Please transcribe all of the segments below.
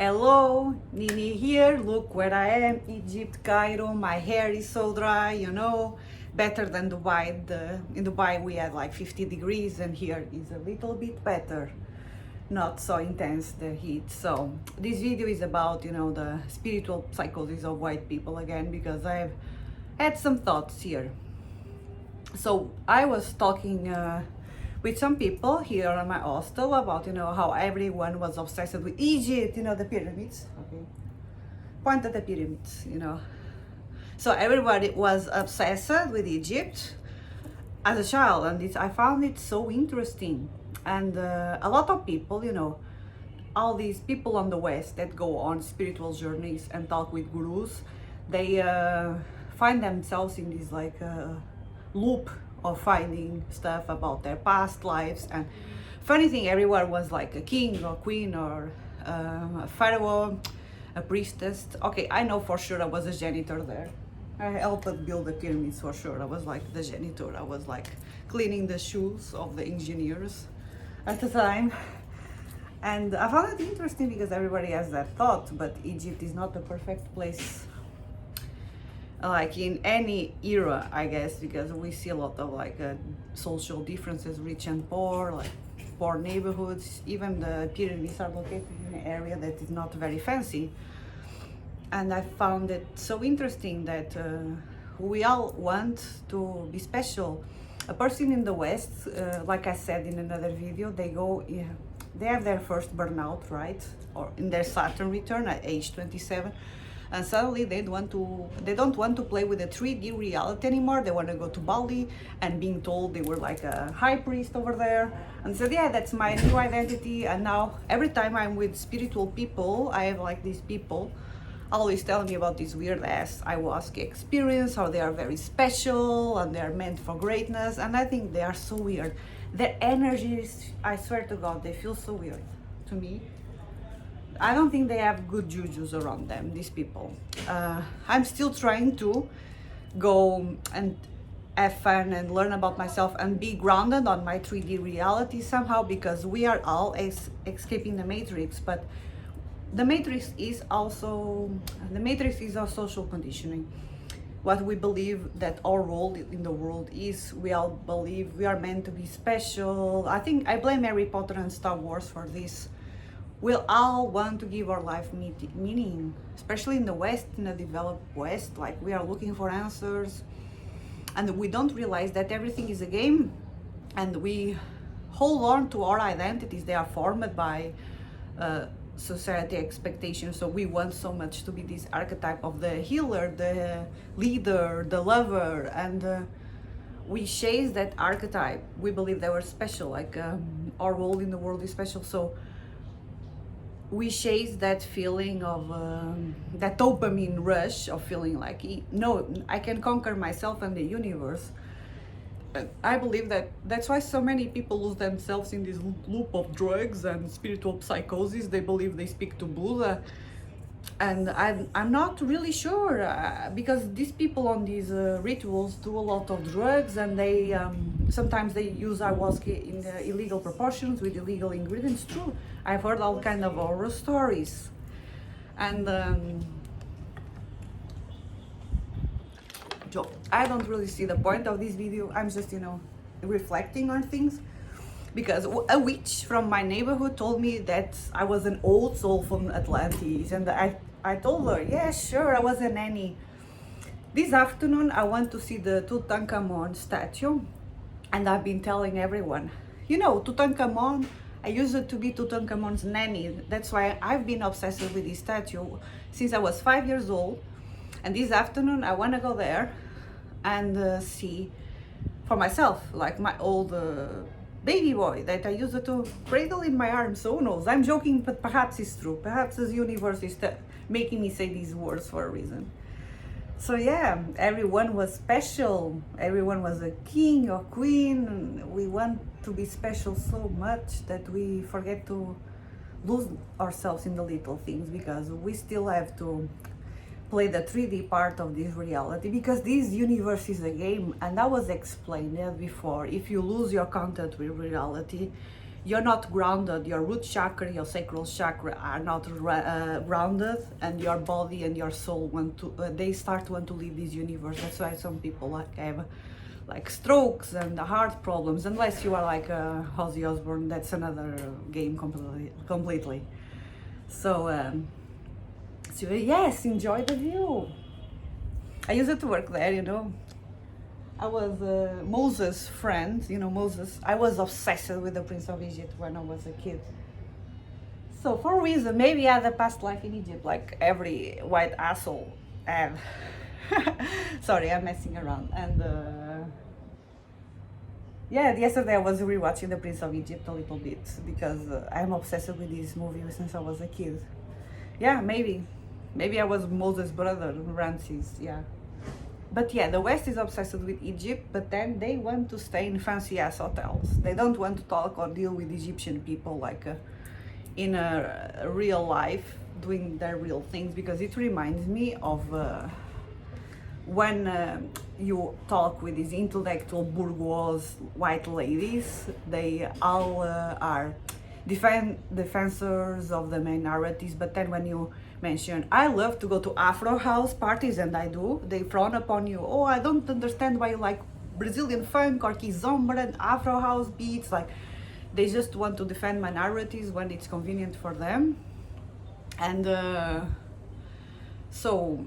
Hello, Nini here. Look where I am, Egypt, Cairo. My hair is so dry, better than Dubai. In Dubai we had like 50 degrees and here is a little bit better. Not so intense the heat. So this video is about, the spiritual psychosis of white people again, because I've had some thoughts here. So I was talking with some people here on my hostel about, how everyone was obsessed with Egypt, the pyramids. Okay. Point at the pyramids, So everybody was obsessed with Egypt as a child, and I found it so interesting. And a lot of people, all these people on the West that go on spiritual journeys and talk with gurus, they find themselves in this loop of finding stuff about their past lives. And funny thing, everyone was like a king or queen or a pharaoh, a priestess. Okay, I know for sure I was a janitor there. I helped build the pyramids for sure. I was like the janitor. I was like cleaning the shoes of the engineers at the time. And I found it interesting because everybody has that thought, but Egypt is not the perfect place, like in any era, I guess, because we see a lot of social differences, rich and poor, like poor neighborhoods. Even the pyramids are located in an area that is not very fancy. And I found it so interesting that we all want to be special. A person in the West, like I said in another video, they have their first burnout, right? Or in their Saturn return at age 27. And suddenly they don't want to play with a 3D reality anymore. They want to go to Bali, and being told they were like a high priest over there, and said, yeah, that's my new identity. And now every time I'm with spiritual people, I have like these people always telling me about this weird ass ayahuasca experience, how they are very special and they're meant for greatness. And I think they are so weird. Their energies, I swear to God, they feel so weird to me. I don't think they have good jujus around them, these people. I'm still trying to go and have fun and learn about myself and be grounded on my 3D reality somehow, because we are all escaping the matrix. But the matrix is our social conditioning. What we believe that our role in the world is, we all believe we are meant to be special. I think I blame Harry Potter and Star Wars for this. We'll all want to give our life meaning, especially in the West, in the developed West. Like, we are looking for answers, and we don't realize that everything is a game, and we hold on to our identities. They are formed by society expectations. So we want so much to be this archetype of the healer, the leader, the lover, and we chase that archetype. We believe that we're special, like our role in the world is special. So we chase that feeling of that dopamine rush of feeling like, no, I can conquer myself and the universe. I believe that's why so many people lose themselves in this loop of drugs and spiritual psychosis. They believe they speak to Buddha, and I'm not really sure, because these people on these rituals do a lot of drugs, and they sometimes they use ayahuasca in illegal proportions with illegal ingredients. True, I've heard all kind of horror stories, and I don't really see the point of this video. I'm just, reflecting on things, because a witch from my neighborhood told me that I was an old soul from Atlantis, and I told her, yeah, sure, I was a nanny. This afternoon I went to see the Tutankhamun statue, and I've been telling everyone, Tutankhamun, I used to be Tutankhamun's nanny. That's why I've been obsessed with this statue since I was 5 years old. And this afternoon I want to go there and see for myself, like my old baby boy that I used to cradle in my arms. So who knows? I'm joking, but perhaps it's true. Perhaps the universe is making me say these words for a reason. So yeah, everyone was special. Everyone was a king or queen. We want to be special so much that we forget to lose ourselves in the little things, because we still have to play the 3D part of this reality, because this universe is a game. And that was explained before. If you lose your contact with reality, you're not grounded. Your root chakra, your sacral chakra are not grounded, and your body and your soul they start to want to leave this universe. That's why some people like have like strokes and heart problems, unless you are like Ozzy Osbourne. That's another game completely. So yes, enjoy the view. I used to work there, you know. I was Moses' friend, you know, Moses. I was obsessed with the Prince of Egypt when I was a kid. So for a reason, maybe I had a past life in Egypt, like every white asshole had. Sorry, I'm messing around. And yeah, yesterday I was rewatching the Prince of Egypt a little bit because I'm obsessed with this movie since I was a kid. Yeah, maybe I was Moses' brother, Ramses, yeah. But yeah, the West is obsessed with Egypt, but then they want to stay in fancy ass hotels. They don't want to talk or deal with Egyptian people like in a real life, doing their real things, because it reminds me of when you talk with these intellectual bourgeois white ladies. They all are defensors of the minorities, but then when you mention, I love to go to Afro house parties, and I do, they frown upon you. Oh, I don't understand why you like Brazilian funk or kizomba and Afro house beats. Like, they just want to defend minorities when it's convenient for them. And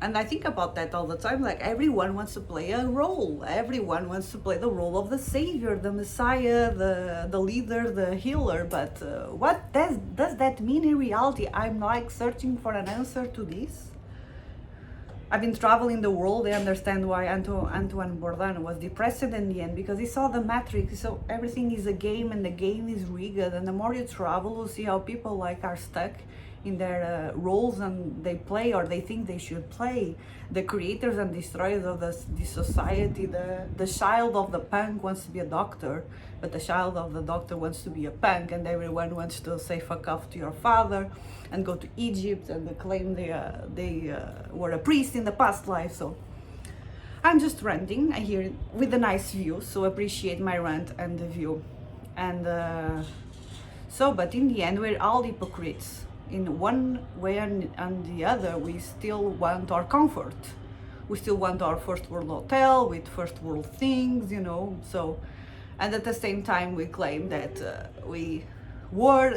and I think about that all the time. Like, everyone wants to play a role. Everyone wants to play the role of the savior, the messiah, the leader, the healer. But what does that mean in reality? I'm like searching for an answer to this. I've been traveling the world. I understand why Antoine Bourdain was depressed in the end, because he saw the matrix. So everything is a game, and the game is rigged. And the more you travel, you see how people like are stuck in their roles, and they play, or they think they should play, the creators and destroyers of this society. The child of the punk wants to be a doctor, but the child of the doctor wants to be a punk, and everyone wants to say fuck off to your father and go to Egypt and claim they were a priest in the past life. So I'm just ranting. I hear it with a nice view, so appreciate my rant and the view. And but in the end, we're all hypocrites. In one way and the other, we still want our comfort. We still want our first world hotel with first world things, you know. So, and at the same time, we claim that we were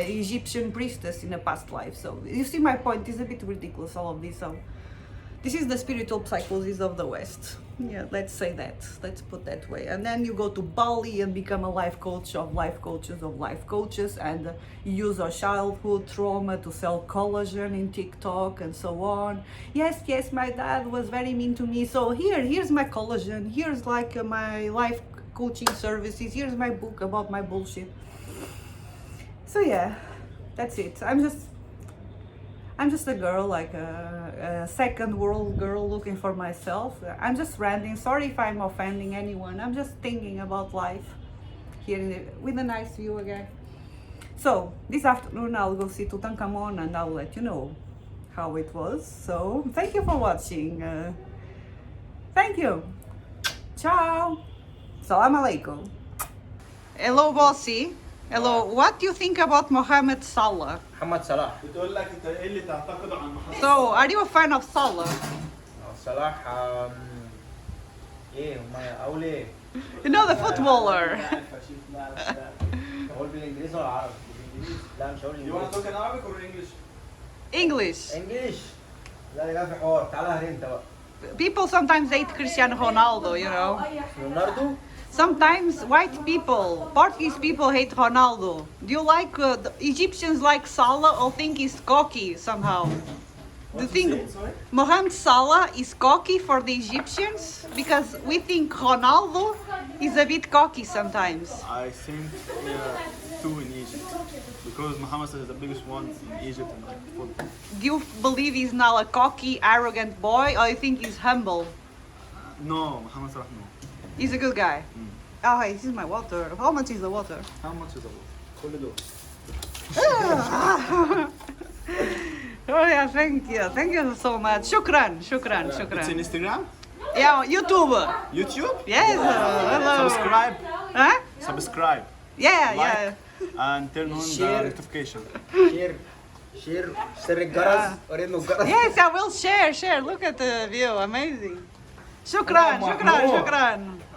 Egyptian priestess in a past life. So you see my point. Is a bit ridiculous, all of this. So this is the spiritual psychosis of the West. Yeah, let's say that. Let's put that way. And then you go to Bali and become a life coach of life coaches of life coaches, and use our childhood trauma to sell collagen in TikTok and so on. Yes, my dad was very mean to me. So here's my collagen. Here's like my life coaching services. Here's my book about my bullshit. So yeah, that's it. I'm just a girl, like a second world girl looking for myself. I'm just ranting. Sorry if I'm offending anyone. I'm just thinking about life here with a nice view again. So this afternoon I'll go see Tutankhamun, and I'll let you know how it was. So thank you for watching. Thank you. Ciao. Salam alaikum. Hello, bossy. Hello, what do you think about Mohamed Salah? محمد صلاح. بتقول لك انت ايه اللي تعتقده عن محمد So, are you a fan of Salah? صلاح ايه ما اقول ايه؟ You know the footballer. اقول بالانجليزي ولا عربي؟ بالانجليزي. لا مش هقول You want to انجليزي. talk in Arabic or English? English. انجليش. لا ده في حوار، تعالى هري انت بقى. People sometimes hate Cristiano Ronaldo, you know. رونالدو؟ Sometimes white people, Portuguese people hate Ronaldo. Do you like the Egyptians like Salah or think he's cocky somehow? Do you think Mohamed Salah is cocky for the Egyptians? Because we think Ronaldo is a bit cocky sometimes. I think two in Egypt because Muhammad is the biggest one in Egypt in like football. Do you believe he's now a cocky, arrogant boy, or you think he's humble? No, Muhammad Salah no. He's a good guy. Oh, hey, this is my water. How much is the water? How much is it? كل دول. Oh yeah, thank you so much. Shukran. It's in Instagram? Yeah, YouTube. YouTube? Yes, hello. Subscribe. Huh? Subscribe. Yeah, Like. and turn on the Share. notification. شير سر الجرس ورينا الجرس. Yes, I will share. Look at the view, amazing. شكرا محمود. شكرا شكرا.